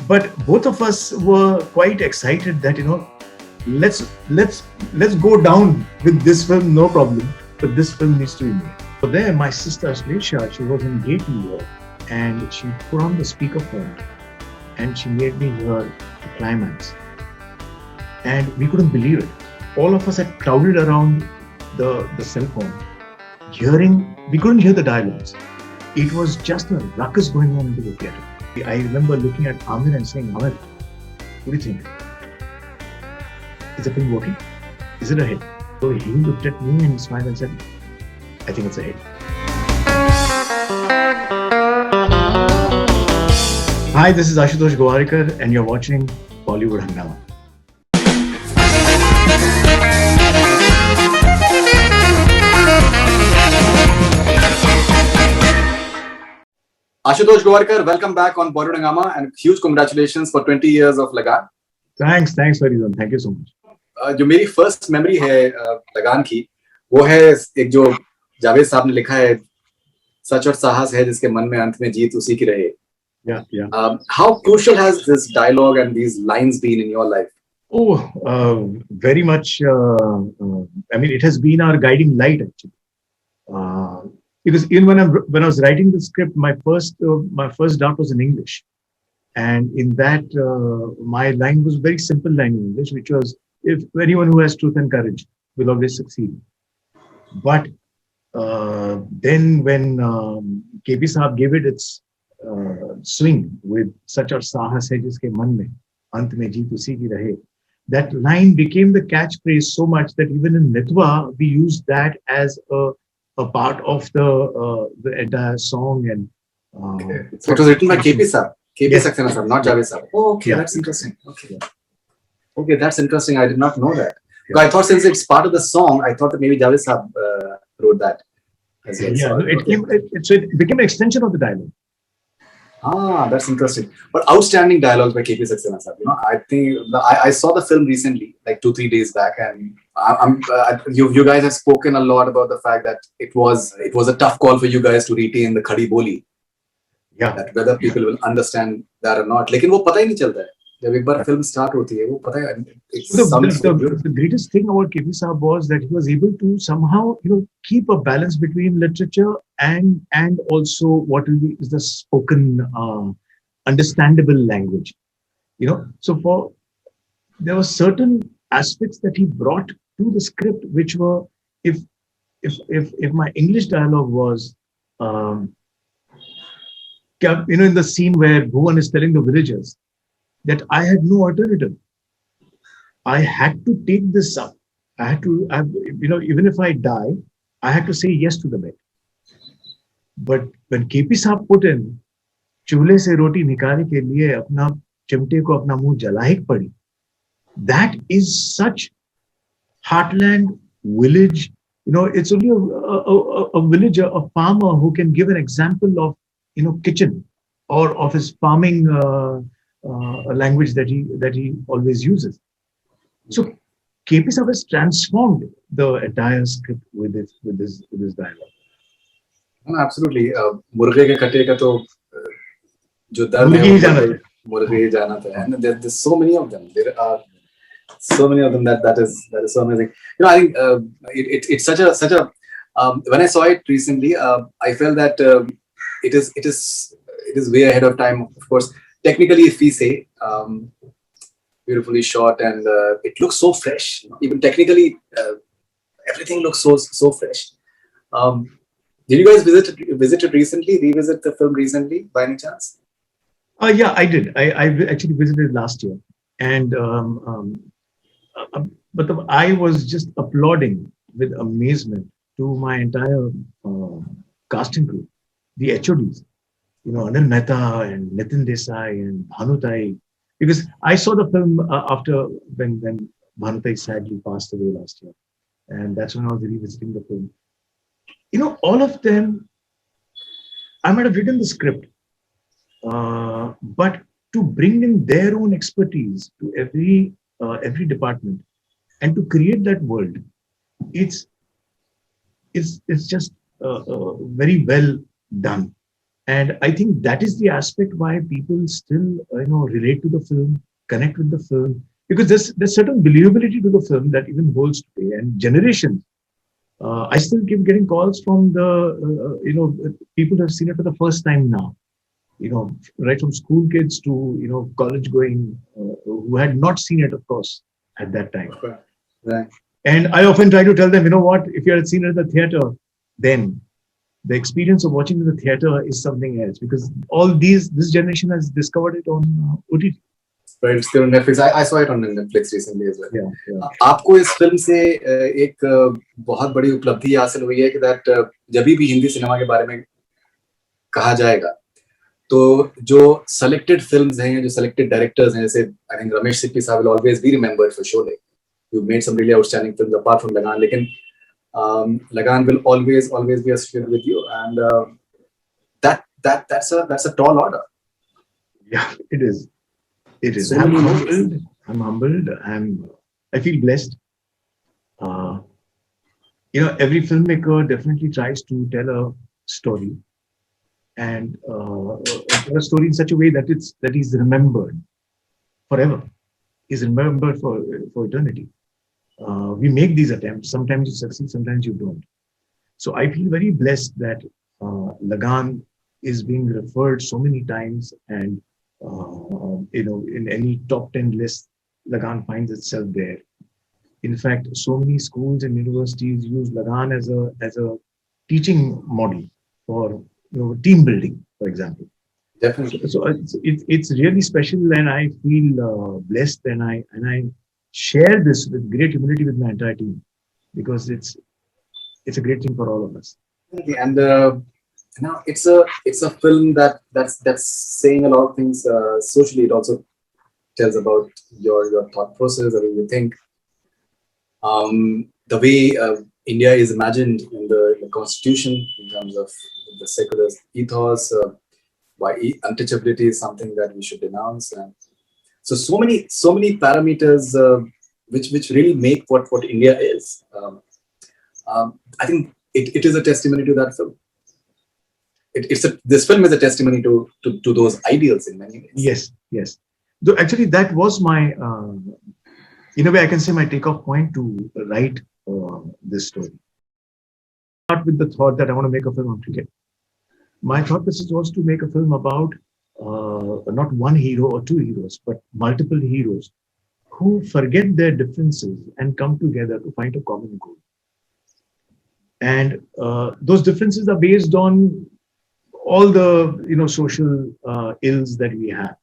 But both of us were quite excited that let's go down with this film, no problem. But this film needs to be made. So there, my sister Shahryar, she was in Gate, New York, and she put on the speakerphone and she made me hear the climax. And we couldn't believe it. All of us had crowded around the cell phone, we couldn't hear the dialogues. It was just a ruckus going on into the theatre. I remember looking at Aamir and saying, Aamir, what do you think? Is the film working? Is it a hit? So he looked at me and smiled and said, I think it's a hit. Hi, this is Ashutosh Gowarikar and you're watching Bollywood Hungama. Ashutosh Gowarikar, welcome back on Bollywood Hungama and huge congratulations for 20 years of Lagaan. Thanks, Faridoon. Thank you so much. जो मेरी first memory है लगान की वो है एक जो जावेद साहब ने लिखा है सच और साहस है जिसके मन में अंत में जीत उसी की रहे. How crucial has this dialogue and these lines been in your life? Very much. I mean, it has been our guiding light actually. Because even when I was writing the script, my first draft was in English, and in that my line was a very simple line in English, which was, "If anyone who has truth and courage will always succeed." But then when KP Saab gave it its swing with "Sach aur saahas hai jiske man mein, ant mein jeet usi ki rahe," that line became the catchphrase so much that even in Netwa we used that as a part of the entire song. And so it was written by KP Saab, Yes. Saxena Saab, not Javed Saab. Oh, okay, Yeah. That's interesting. Okay, that's interesting. I did not know that. Yeah. I thought since it's part of the song, I thought that maybe Javed Saab wrote that as well. Yeah, so it became an extension of the dialogue. That's interesting. But outstanding dialogues by KP Saxena Saab. I think I saw the film recently, like 2-3 days back, and you guys have spoken a lot about the fact that it was a tough call for you guys to retain the Khadi Boli. Yeah. That whether people will understand that or not. लेकिन वो पता ही नहीं चलता है. जब एक बार film start होती है, वो पता है. The greatest thing about KP Saab was that he was able to somehow, keep a balance between literature and also what is the spoken, understandable language. So there were certain aspects that he brought to the script, which were, if my English dialogue was, in the scene where Bhuvan is telling the villagers that I had no alternative. I had to take this up. I had to, even if I die, I had to say yes to the bet. But when KP Saab put in, चूल्हे से रोटी निकालने के लिए अपना चिमटे को अपना मुंह जलाए पड़ी, that is such heartland village. It's only a villager, a farmer who can give an example of, kitchen or of his farming language that he always uses. So KP Saab has transformed the entire script with this dialogue. Absolutely. मुर्गे के कटे का तो जो दर्द है मुर्गे ही जाना था. And there's so many of them. There are so many of them that is so amazing. I think it's such a when I saw it recently, I felt that it is way ahead of time. Of course, technically, if we say beautifully shot and it looks so fresh. Even technically, everything looks so fresh. Did you guys visit it recently? Revisit the film recently, by any chance? Yeah, I did. I actually visited last year, and but I was just applauding with amazement to my entire casting crew, the HODs, Anil Mehta and Nitin Desai and Bhanutai, because I saw the film after when Bhanutai sadly passed away last year, and that's when I was revisiting the film. All of them, I might have written the script, but to bring in their own expertise to every department and to create that world, it's just very well done. And I think that is the aspect why people still, relate to the film, connect with the film, because there's certain believability to the film that even holds today. And generations, I still keep getting calls from the, people who have seen it for the first time now. Right from school kids to college going, who had not seen it, of course, at that time. Right. And I often try to tell them, what, if you had seen it at the theater, then the experience of watching in the theater is something else, because this generation has discovered it on OTT. Right, it's still on Netflix. I saw it on Netflix recently as well. Yeah. आपको इस film से एक बहुत बड़ी उपलब्धि हासिल हुई है कि that जब भी हिंदी सिनेमा के बारे में कहा जाएगा, तो जो selected films हैं, जो selected directors हैं, जैसे I think Ramesh Sippy साहब will always be remembered for Sholay. You've made some really outstanding films apart from Lagaan, लेकिन Lagaan will always be associated with you, and that's a tall order. Yeah, it is. It is. So I'm humbled. I feel blessed. Every filmmaker definitely tries to tell a story, and tell a story in such a way that is remembered forever, is remembered for eternity. We make these attempts. Sometimes you succeed, sometimes you don't. So I feel very blessed that Lagaan is being referred so many times, and in any top 10 list, Lagaan finds itself there. In fact, so many schools and universities use Lagaan as a teaching model for team building, for example. Definitely. So it's really special, and I feel blessed, and I share this with great humility with my entire team, because it's a great thing for all of us. And now it's a film that's saying a lot of things socially. It also tells about your thought process, the way you think, the way India is imagined in the constitution in terms of the secular ethos. Why untouchability is something that we should denounce, and so many parameters which really make what India is. I think it is a testimony to that film. This film is a testimony to those ideals in many ways. Yes. Though actually, that was my, in a way, I can say my takeoff point to write this story. Not with the thought that I want to make a film on cricket. My thought process was to make a film about not one hero or two heroes, but multiple heroes who forget their differences and come together to find a common goal. And those differences are based on all the social ills that we have.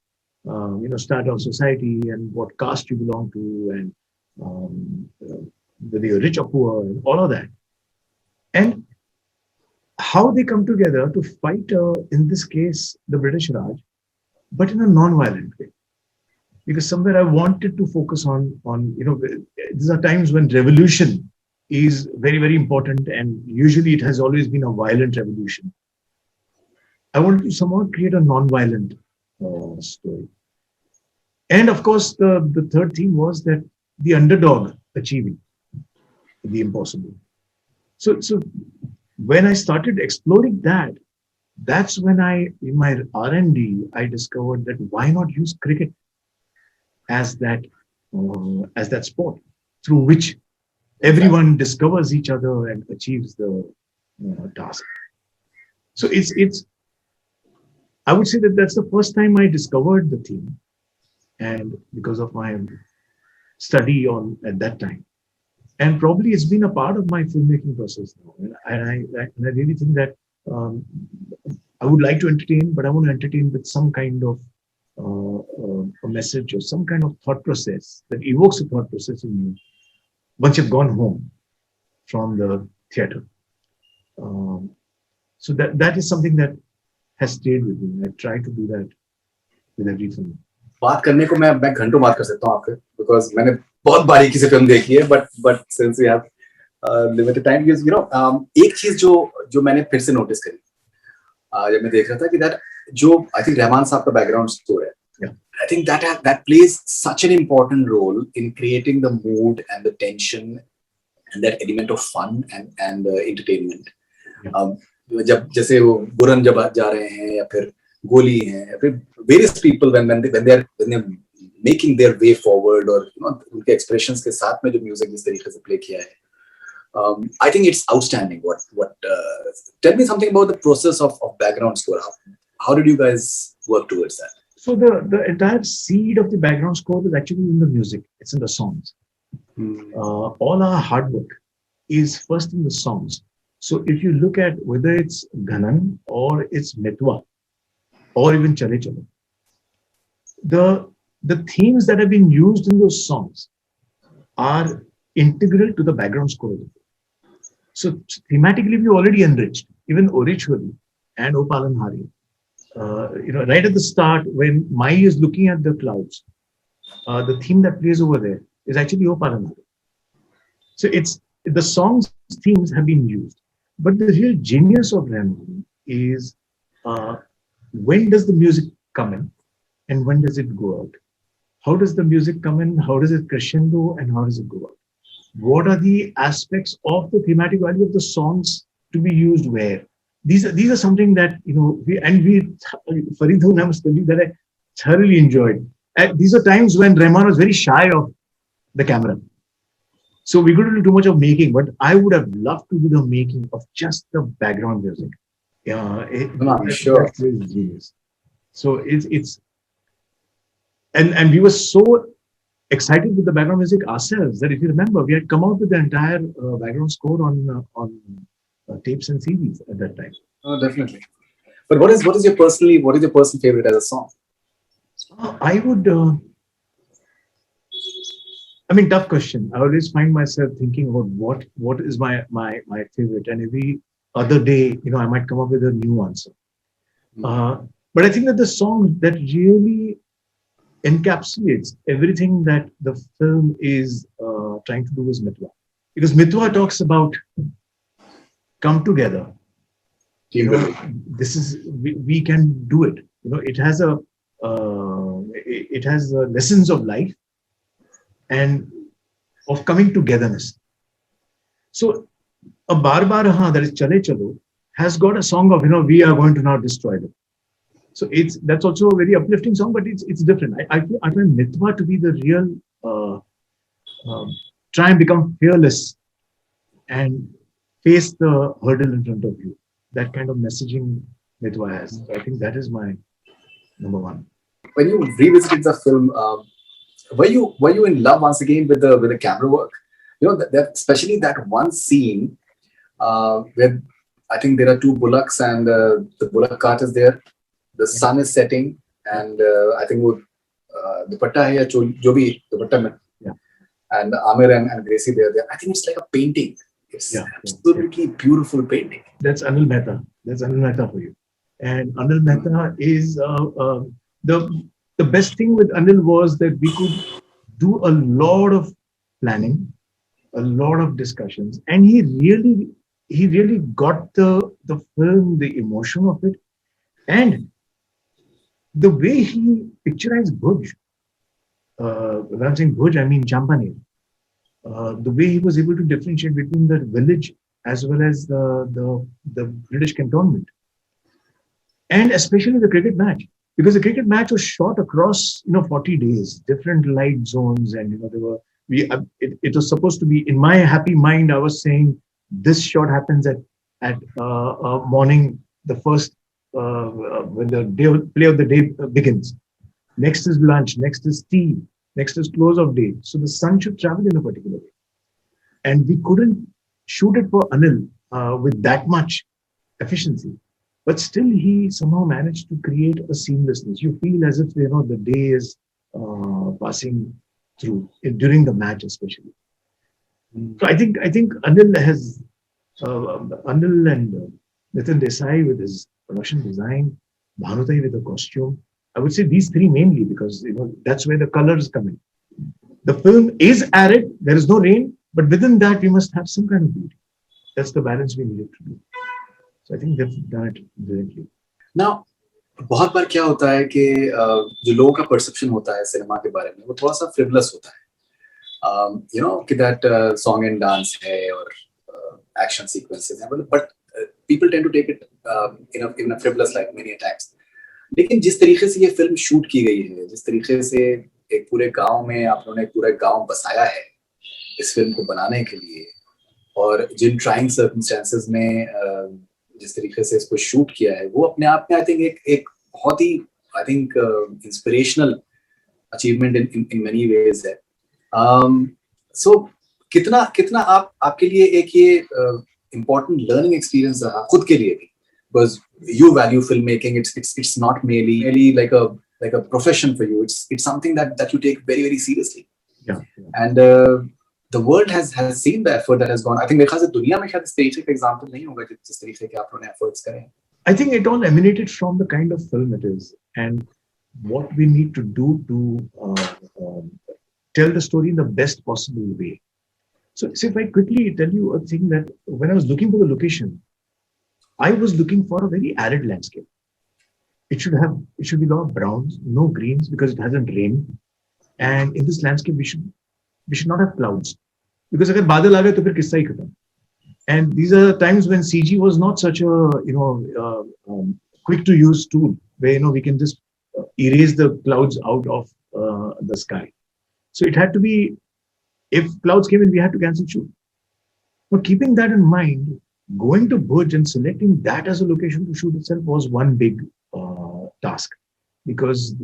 Start of society and what caste you belong to, and whether you're rich or poor, and all of that. And how they come together to fight, in this case, the British Raj, but in a non-violent way. Because somewhere I wanted to focus on these are times when revolution is very, very important, and usually it has always been a violent revolution. I wanted to somehow create a non-violent story. And of course, the third theme was that the underdog achieving the impossible. So when I started exploring that, that's when in my R&D, I discovered that why not use cricket as that sport through which everyone discovers each other and achieves the task. So it's I would say that that's the first time I discovered the theme, and because of my study at that time, and probably it's been a part of my filmmaking process now. And I really think that I would like to entertain, but I want to entertain with some kind of a message or some kind of thought process that evokes a thought process in you once you've gone home from the theater. So that is something that has stayed with me. I try to do that with every film. बात करने को मैं घंटों बात कर सकता हूँ आपके, because मैंने बहुत बारीकी से फिल्म देखी है, but since we have limited time, because एक चीज जो मैंने फिर से नोटिस करी जब मैं देख रहा था कि that जो I think रहमान साहब का बैकग्राउंड स्कोर है, I think that plays such an important role in creating the mood and the tension and that element of fun and entertainment. जब जैसे वो बुरन जब जा रहे हैं या फिर गोली हैं या फिर various people when they're making their way forward और उनके expressions के साथ में जो music जिस तरीके से play किया है, I think it's outstanding. Tell me something about the process of background score. How did you guys work towards that? So the entire seed of the background score is actually in the music. It's in the songs. All our hard work is first in the songs. So if you look at whether it's Ghanan or it's Metwa or even Chale Chale, the themes that have been used in those songs are integral to the background score. So thematically, we already enriched, even Orichwari and Opalan Hari. Right at the start, when Mai is looking at the clouds, the theme that plays over there is actually Opalan Hari. So it's the song's themes have been used, but the real genius of Rahman is when does the music come in and when does it go out? How does the music come in? How does it crescendo and how does it go out? What are the aspects of the thematic value of the songs to be used where? These are something that Faridoon, I must tell you that I thoroughly enjoyed. And these are times when Rahman was very shy of the camera. So we couldn't do too much of making, but I would have loved to do the making of just the background music. Sure. So it's and we were so excited with the background music ourselves that if you remember, we had come out with the entire background score on tapes and CDs at that time. Oh, definitely. But what is your personal favorite as a song? I would. Tough question. I always find myself thinking about what is my favorite, and every other day, I might come up with a new answer. But I think that the song that really encapsulates everything that the film is trying to do is Mitwa, because Mitwa talks about come together. This is we can do it. It has lessons of life and of coming togetherness. So a Bar Bar Ha, that is Chale Chalo, has got a song of we are going to now destroy them. So that's also a very uplifting song, but it's different. I find Mitwa to be the real try and become fearless and face the hurdle in front of you. That kind of messaging Mitwa has. So I think that is my number one. When you revisited the film, were you in love once again with the camera work? That especially that one scene where I think there are two bullocks and the bullock cart is there. The sun is setting, and I think dupatta hai ya jo bhi dupatta mein. Yeah. And Aamir and Gracie there. I think it's like a painting. It's absolutely beautiful painting. That's Anil Mehta. That's Anil Mehta for you. And Anil Mehta is the best thing with Anil was that we could do a lot of planning, a lot of discussions, and he really got the film, the emotion of it, and the way he picturized Bhuj. When I'm saying Bhuj, I mean Champaner. The way he was able to differentiate between the village as well as the British cantonment, and especially the cricket match, because the cricket match was shot across 40 days, different light zones, and it was supposed to be, in my happy mind, I was saying this shot happens at morning, the first when the play of the day begins. Next is lunch, next is tea, next is close of day. So the sun should travel in a particular way. And we couldn't shoot it for Anil with that much efficiency. But still, he somehow managed to create a seamlessness. You feel as if, the day is passing through during the match, especially. So I think Anil has, Anil and Nitin Desai with his production design, Bhanutai with the costume. I would say these three mainly because that's where the colors come in. The film is arid, there is no rain, but within that we must have some kind of beauty. That's the balance we needed to do. So I think they've done it brilliantly. Now, बहुत बार क्या होता है कि जो लोगों का perception होता है सिनेमा के बारे में वो थोड़ा सा frivolous होता है, कि that song and dance है और action sequences है, but people tend to take it in a frivolous light many times. लेकिन जिस तरीके से ये फिल्म शूट की गई है, जिस तरीके से एक पूरे गांव में आप लोगों ने पूरा गांव बसाया है इस फिल्म को बनाने के लिए, और जिन ट्राइंग सर्कमस्टेंसेस में जिस तरीके से इसको शूट किया है, वो अपने आप में आई थिंक एक बहुत ही I think inspirational achievement in many ways है. सो कितना आपके लिए एक ये इम्पोर्टेंट लर्निंग एक्सपीरियंस रहा खुद के लिए भी, because you value filmmaking. It's not merely like a profession for you. It's something that you take very very seriously. Yeah. And the world has seen the effort that has gone. I think मेरे ख्याल से दुनिया में शायद इस तरीके का example नहीं होगा जिस तरीके के आप लोगों ने एफर्ट्स करें. I think it all emanated from the kind of film it is and what we need to do to tell the story in the best possible way. So if I quickly tell you a thing, that when I was looking for the location, I was looking for a very arid landscape. It should be a lot of browns, no greens, because it hasn't rained. And in this landscape, we should not have clouds, because agar badal aa gaye to fir kissa hi khatam. And these are times when CG was not such a quick to use tool where we can just erase the clouds out of the sky. So it had to be, if clouds came in, we had to cancel shoot. But keeping that in mind, going to Bhuj and selecting that as a location to shoot itself was one big task, because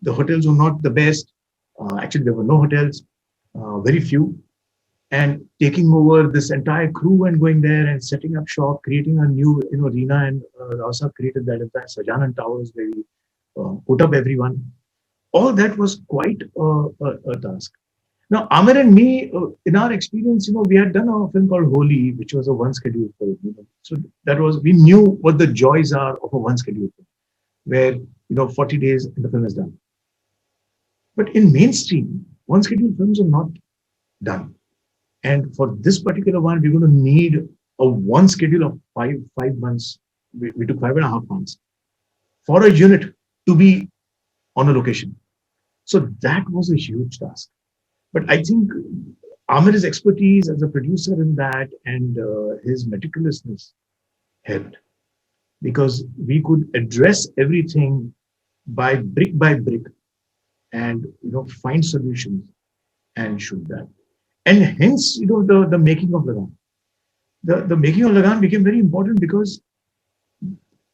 the hotels were not the best. Actually, there were no hotels, very few. And taking over this entire crew and going there and setting up shop, creating a new arena, and also created that entire Sajanan Towers where we put up everyone. All that was quite a task. Now, Aamir and me, in our experience, we had done a film called Holi, which was a one schedule film. So that was, we knew what the joys are of a one schedule film, where 40 days and the film is done. But in mainstream, one schedule films are not done. And for this particular one, we're going to need a one schedule of five months. We took 5.5 months for a unit to be on a location. So that was a huge task. But I think Aamir's expertise as a producer in that and his meticulousness helped, because we could address everything by brick and find solutions and shoot that. And hence, the making of Lagaan. The making of Lagaan became very important, because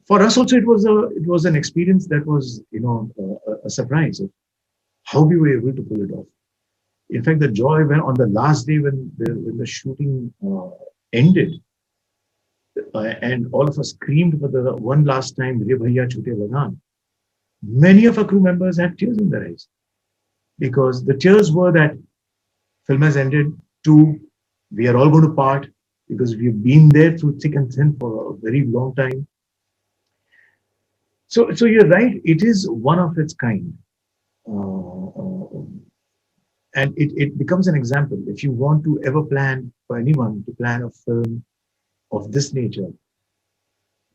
for us also it was an experience that was a surprise of how we were able to pull it off. In fact, the joy when on the last day when the shooting ended, and all of us screamed for the one last time, "Re Bhaiya Chute Lagaan," many of our crew members had tears in their eyes, because the tears were that film has ended. 2, we are all going to part, because we've been there through thick and thin for a very long time. So you're right. It is one of its kind. And it becomes an example. If you want to ever plan, for anyone to plan a film of this nature,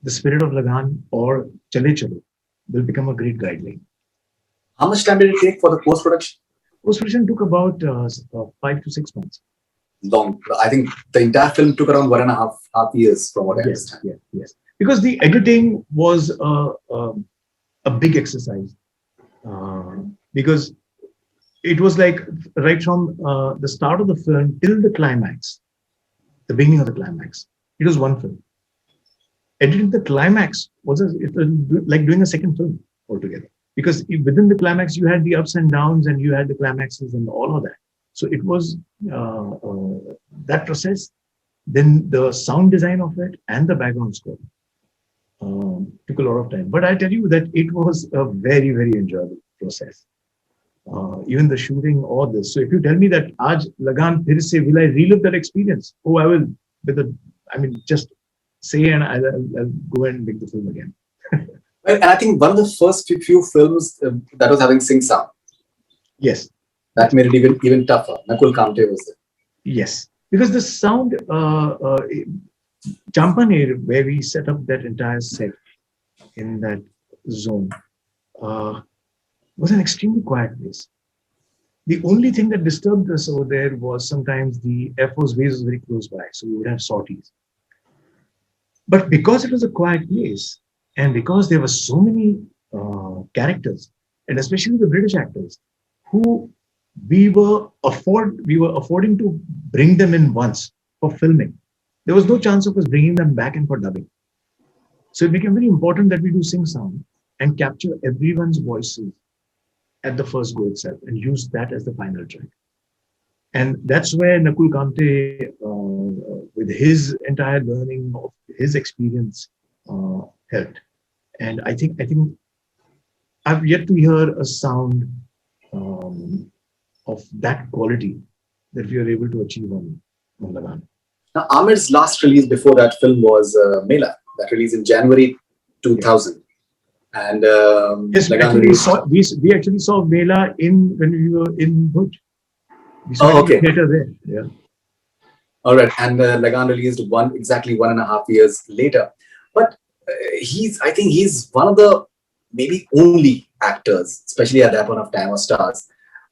the spirit of Lagaan or Chale Chalo will become a great guideline. How much time did it take for the post-production? Post-production took about 5 to 6 months. Long. I think the entire film took around 1.5 years, from what I understand. Yes. Because the editing was a big exercise. Because it was like right from the start of the film till the climax, the beginning of the climax, it was one film. Editing the climax was like doing a second film altogether, because within the climax you had the ups and downs and you had the climaxes and all of that. So it was that process. Then the sound design of it and the background score took a lot of time. But I tell you that it was a very, very enjoyable process. Even the shooting, all this. So if you tell me that Aaj Lagaan phir se, will I relive that experience? Oh, I will. Just say and I'll go and make the film again. And I think one of the first few films that was having sync sound. Yes. That made it even tougher. Nakul Kamte was there. Yes. Because the sound, Champaner, where we set up that entire set in that zone, was an extremely quiet place. The only thing that disturbed us over there was sometimes the Air Force base was very close by, so we would have sorties. But because it was a quiet place, and because there were so many characters, and especially the British actors, who we were affording to bring them in once for filming. There was no chance of us bringing them back in for dubbing. So it became very important that we do sing sound and capture everyone's voices at the first go itself and use that as the final track. And that's where Nakul Kamte, with his entire learning of his experience, helped. And I think I've yet to hear a sound um, of that quality that we are able to achieve on Lagan. Now, Amir's last release before that film was Mela, that released in January Yeah. 2000. And Yes, Lagan actually, released. we actually saw Mela in when we were in Bhuj. We saw it Oh, in the okay. theater there. Yeah. All right. And Lagan released exactly 1.5 years later. But I think he's one of the maybe only actors, especially at that point of time, or stars,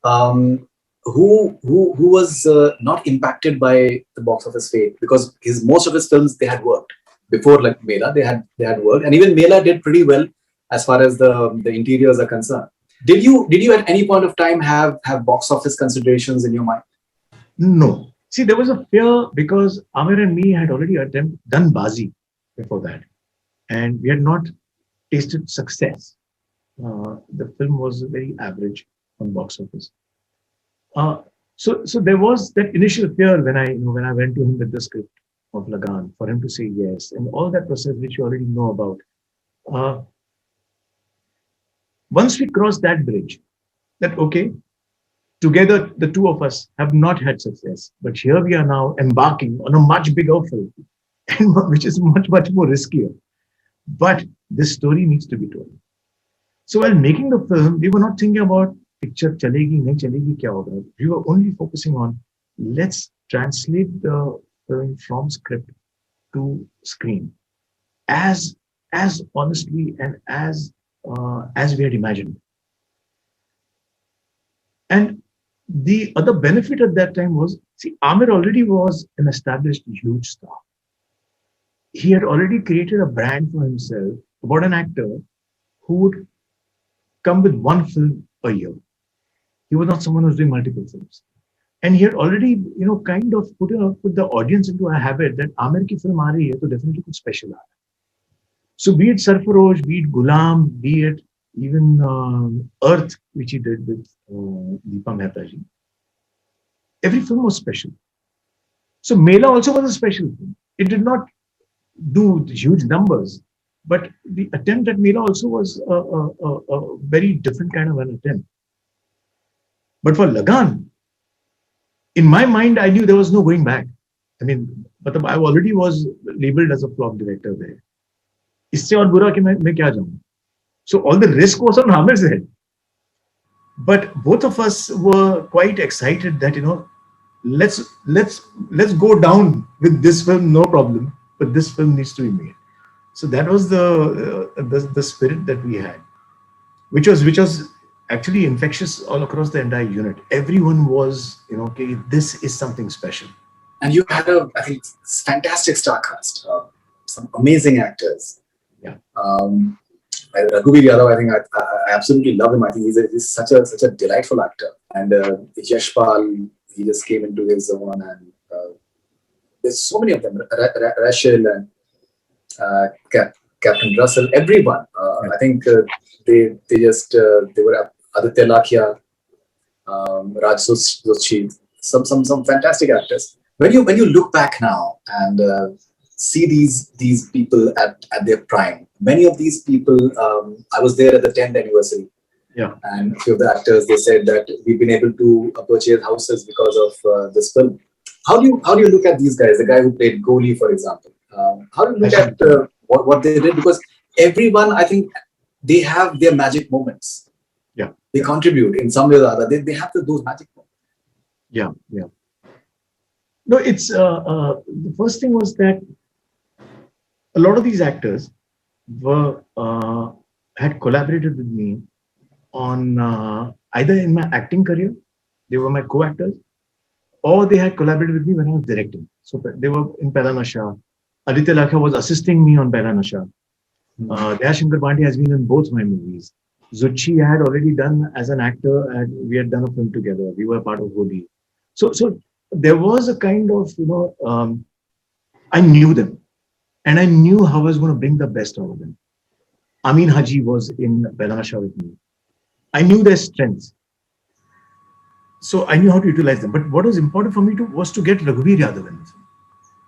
um, who was not impacted by the box office fate, because most of his films, they had worked before, like Mela. They had worked, and even Mela did pretty well as far as the interiors are concerned. Did you at any point of time have box office considerations in your mind? No. See, there was a fear because Amir and me had already done Bazi before that, and we had not tasted success. The film was very average on box office. So there was that initial fear when I went to him with the script of Lagan for him to say yes, and all that process which you already know about. Uh, Once we crossed that bridge, that okay, together the two of us have not had success, but here we are now embarking on a much bigger film, which is much more riskier. But this story needs to be told. So while making the film, we were not thinking about picture chalegi, nahi chalegi, kya hoga. We were only focusing on let's translate the film from script to screen as as honestly and as we had imagined. And the other benefit at that time was, see, Amir already was an established huge star. He had already created a brand for himself about an actor who would come with one film a year. He was not someone who was doing multiple films. And he had already, kind of put the audience into a habit that Amir ki film aa rahi hai, to definitely kuch special aa raha hai. So be it Sarfarosh, be it Gulam, be it even Earth, which he did with Deepa Mehta ji, every film was special. So Mela also was a special film. It did not do huge numbers, but the attempt at Mela also was a very different kind of an attempt. But for Lagan, in my mind, I knew there was no going back. I mean, but I already was labeled as a flop director there. इससे और बुरा कि मैं क्या जाऊं. So all the risk was on Amir's head. But both of us were quite excited that let's let's go down with this film, no problem. But this film needs to be made. So that was the spirit that we had, which was actually infectious all across the entire unit. Everyone was, okay, this is something special. And you had I think, fantastic star cast, some amazing actors. Yeah. Raghuveer Yadav, I think I absolutely love him. I think he's such a delightful actor. And Yashpal, he just came into his own, and there's so many of them. Rachel and Captain Russell, everyone. I think they were Aditya Lakhia, Raj Joshi, some fantastic actors. When you look back now and see these people at their prime, many of these people, I was there at the 10th anniversary. Yeah. And a few of the actors, they said that we've been able to purchase houses because of this film. How do you look at these guys? The guy who played Goli, for example. How do you look at what they did? Because everyone, I think, they have their magic moments. Yeah. They contribute in some way or other. They have those magic moments. Yeah. Yeah. No, it's the first thing was that a lot of these actors were had collaborated with me on either in my acting career, they were my co-actors, or they had collaborated with me when I was directing. So they were in Pela Nasha, Aditya Lakha was assisting me on Bela Nasha. Hmm. Daya Shankar Pandey has been in both my movies. Zuchi had already done as an actor, and we had done a film together. We were part of Holi. So there was a kind of, I knew them, and I knew how I was going to bring the best out of them. Amin Haji was in Bela Nasha with me. I knew their strengths, so I knew how to utilize them. But what was important for me to was to get Raghuveer Yadav in the film,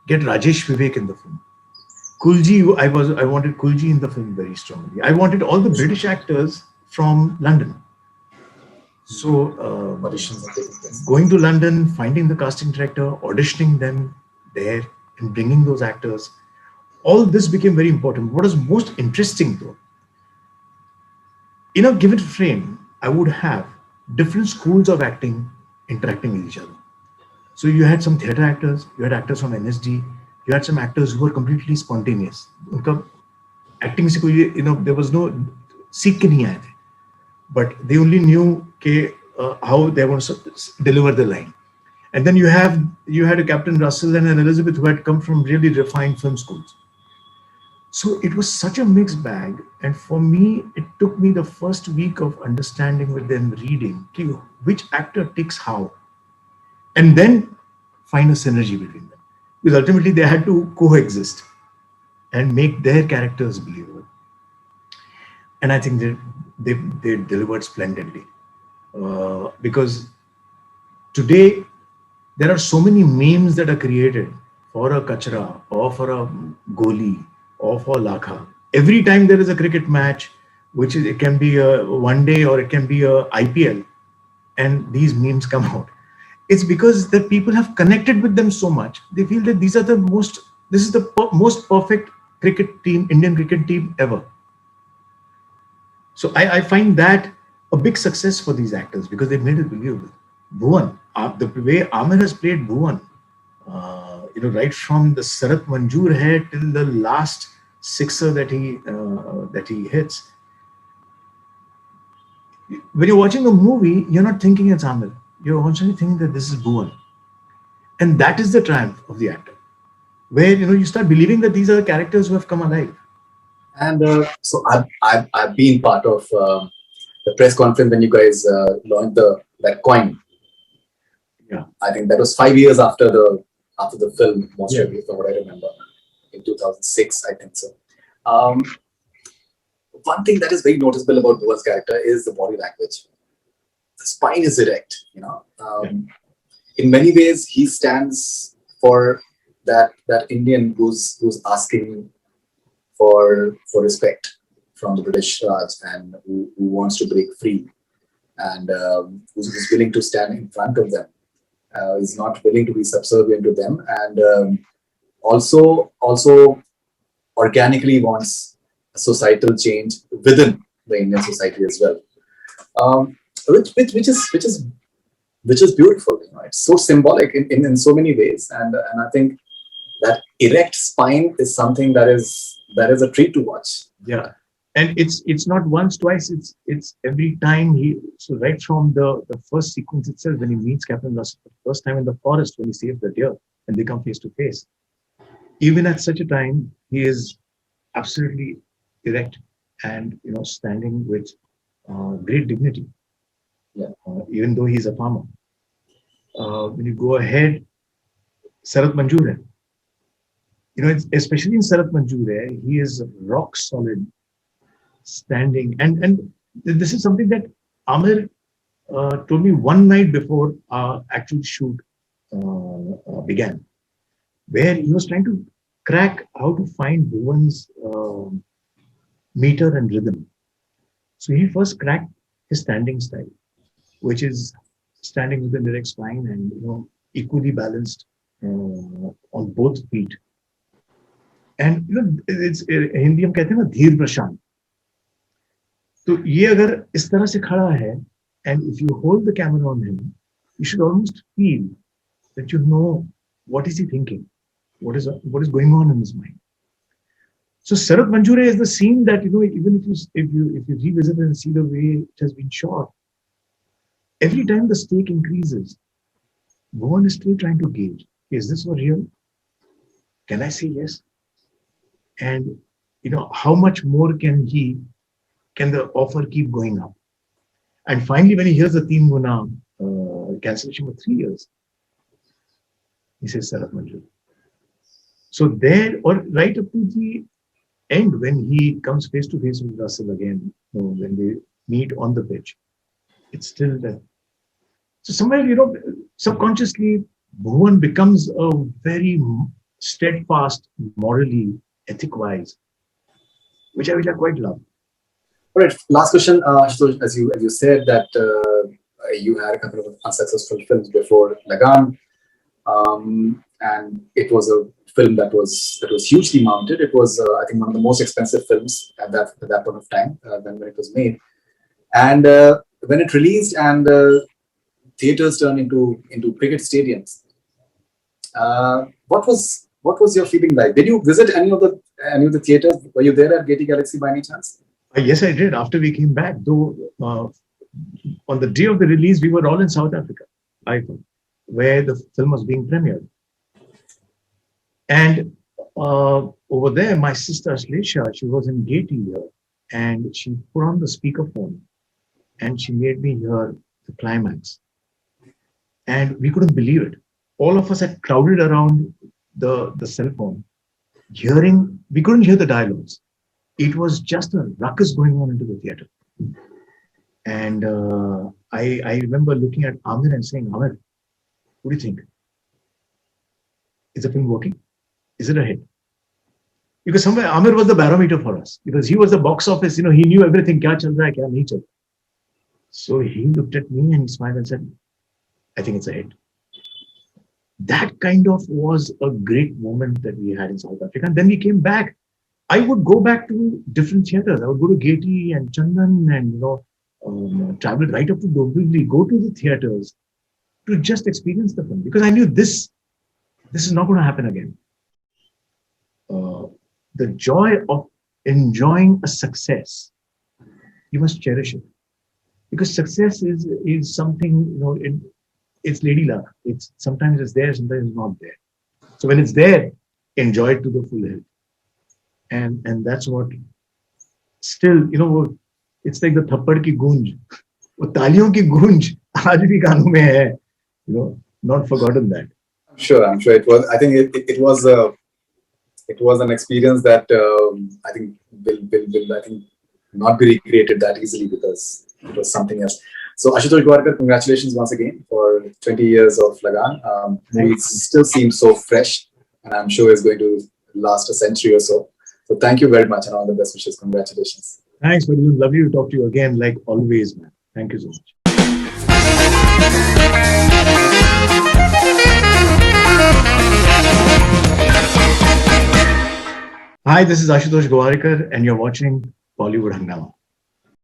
get Rajesh Vivek in the film. Kulji, I wanted Kulji in the film very strongly. I wanted all the British actors from London. So Auditions are taking place. going to London, finding the casting director, auditioning them there, and bringing those actors, all this became very important. What was most interesting though, in a given frame, I would have different schools of acting interacting with each other. So you had some theater actors, you had actors from NSD, you had some actors who were completely spontaneous. उनका acting से कोई there was no सीख के नहीं आए थे, but they only knew how they want to deliver the line. And then you had a Captain Russell and an Elizabeth who had come from really refined film schools. So it was such a mixed bag. And for me, it took me the first week of understanding with them, reading which actor ticks how, and then find a synergy between them. Because ultimately they had to coexist and make their characters believable. And I think they delivered splendidly. Because today there are so many memes that are created for a Kachra or for a Goli or for Lakha. Every time there is a cricket match, it can be a one day or it can be a IPL, and these memes come out. It's because the people have connected with them so much. They feel that this is the most perfect cricket team, Indian cricket team ever. So I find that a big success for these actors because they made it believable. Bhuvan, the way Aamir has played Bhuvan, right from the Sarat Manjoor head till the last sixer that he hits. When you're watching a movie, you're not thinking it's Aamir. You're constantly thinking that this is Bhuvan, and that is the triumph of the actor, where you start believing that these are the characters who have come alive. And so I've been part of the press conference when you guys launched that coin. Yeah, I think that was 5 years after the film, most probably, from what I remember, in 2006, I think so. Um, One thing that is very noticeable about Bhuvan's character is the body language. The spine is erect. In many ways, he stands for that Indian who's asking for respect from the British Raj and who wants to break free and who's willing to stand in front of them. Is not willing to be subservient to them, and also organically wants a societal change within the Indian society as well. Um, which is beautiful. It's so symbolic in so many ways, and I think that erect spine is something that is a treat to watch. Yeah, and it's not once, twice. It's every time So right from the first sequence itself, when he meets Captain Russell for the first time in the forest, when he saves the deer, and they come face to face. Even at such a time, he is absolutely erect and standing with great dignity, Yeah. even though he's a farmer. When you go ahead, Sarat Manjoor hai. Especially in Sarat Manjoor hai, he is rock solid, standing, and this is something that Aamir told me one night before our actual shoot began, where he was trying to crack how to find Bhuvan's meter and rhythm. So he first cracked his standing style, which is standing with the direct spine and equally balanced on both feet. And it's Hindi हम कहते हैं ना धीर प्रशांत. तो ये अगर इस तरह से खड़ा है, and if you hold the camera on him, you should almost feel that what is he thinking, what is going on in his mind. So Sarat Manjure is the scene that even if you revisit and see the way it has been shot, every time the stake increases, Bhuvan is still trying to gauge: is this for real? Can I say yes? And how much more can the offer keep going up? And finally, when he hears the theme Guna cancellation for 3 years, he says, Saraf Manjur. So there, or right up to the end, when he comes face to face with Russell again, when they meet on the pitch, it's still there. So somewhere, subconsciously, Bhuvan becomes a very steadfast, morally, ethic-wise, which I quite love. All right, last question. Ashutosh, as you said that you had a couple of unsuccessful films before Lagaan, and it was a film that was hugely mounted. It was, I think, one of the most expensive films at that point of time when it was made. And when it released and theaters turned into cricket stadiums, what was your feeling like? Did you visit any of the theaters? Were you there at Gaiety Galaxy by any chance? Yes, I did. After we came back, though, on the day of the release, we were all in South Africa, where the film was being premiered. And over there, my sister Ashlesha, she was in Gaiety here, and she put on the speakerphone, and she made me hear the climax. And we couldn't believe it. All of us had crowded around the cell phone, we couldn't hear the dialogues. It was just a ruckus going on into the theater. And I remember looking at Aamir and saying, Aamir, what do you think? Is the film working? Is it a hit? Because somewhere Aamir was the barometer for us, because he was the box office, he knew everything, kya chal raha hai, kya nahi chal. So he looked at me and he smiled and said, I think it's a hit. That kind of was a great moment that we had in South Africa. And then we came back. I would go back to different theaters. I would go to Gaiety and Chandan and travel right up to Dombivli, go to the theaters to just experience the film, because I knew this is not going to happen again. The joy of enjoying a success, you must cherish it, because success is something, it's lady luck. It's sometimes it's there, sometimes it's not there. So when it's there, enjoy it to the full health. And that's what still, it's like the thappad ki gunj. वो तालियों की गूंज आज भी कानों में है, not forgotten that. I'm sure it was. I think it was an experience that I think will not be recreated that easily, because it was something else. So Ashutosh Gowarikar, congratulations once again for 20 years of Lagaan. It still seems so fresh, and I'm sure it's going to last a century or so. So thank you very much, and all the best wishes. Congratulations. Thanks, Faridoon. Lovely to talk to you again, like always, man. Thank you so much. Hi, this is Ashutosh Gowarikar, and you're watching Bollywood Hungama.